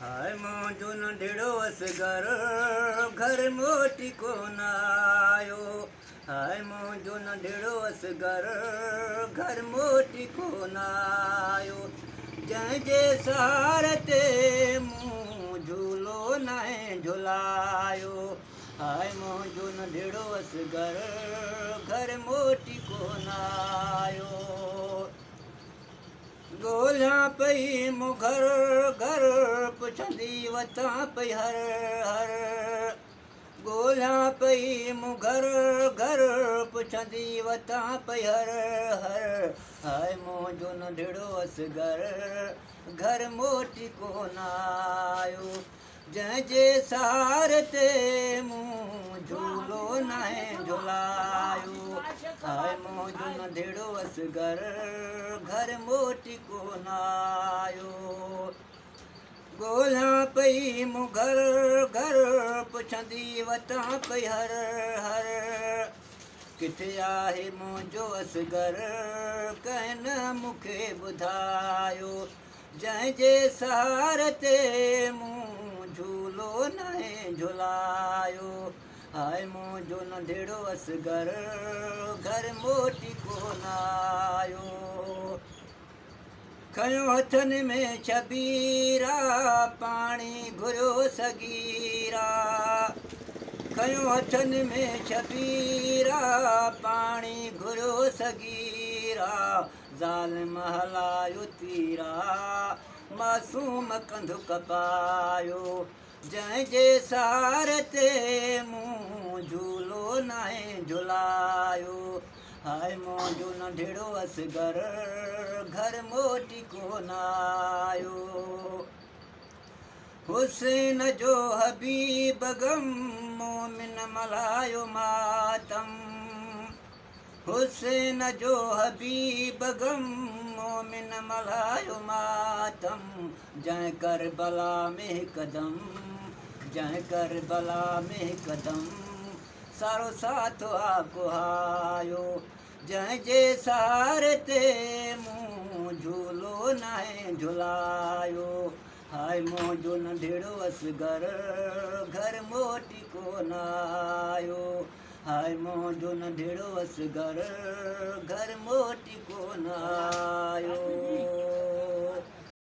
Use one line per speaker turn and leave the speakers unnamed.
हाय मुंहिंजो नंढिड़ो असगर घर मोटी कोन आयो। हाय मुंहिंजो नंढिड़ो असगर घर मोटी कोन आयो। जंहिंजे सहारे ते मूं झूलो न झुलायो। हाय मुंहिंजो नंढिड़ो असगर घर मोटी कोन आयो। ॻोल्हियां पई मूं घर घर पुछंदी वतां पई हर हर। ॻोल्हियां पई मूं घर घर पुछंदी वतां पई हर हर। हाय मुंहिंजो नंढिड़ो असगर घर मोटी कोन आयो। जंहिंजे सहारे ते मूं झूलो न झुलायो। हाय मुंहिंजो नंढिड़ो असगर घर मोटी कोन आयो। ॻोल्हियां पई मूं घर घर पुछंदी वतां पई हर हर। किथे आहे मुंहिंजो असगर कंहिं न मूंखे ॿुधायो। जंहिंजे सहारे ते मूं झूलो न झुलायो। हाय मुंहिंजो नंढिड़ो असगर घर मोटी कोन आयो। खयो हथनि में छबीरा पाणी घुरियो सगीरा। खयो हथनि में छबीरा पाणी घुरियो सगीरा। ज़ालिम हलायो तीरा मासूम कंधु कपायो। जंहिंजे सहारे ते मूं झूलो न झुलायो। हाय मुंहिंजो नंढिड़ो असगर घर मोटी कोन आयो। हुसैन जो हबीब गम मोमिन मल्हायो मातम। हुसैन जो हबीब गम मोमिन मल्हायो मातम। जंहिं करबला में कदम जंहिं करबला में कदम सारो साथ आकुहायो। जंहिंजे सहारे ते मूं झूलो न झुलायो। हाय मुंहिंजो नंढिड़ो असगर घर मोटी कोन आयो। हाय मुंहिंजो नंढिड़ो असगर घर मोटी कोन आयो।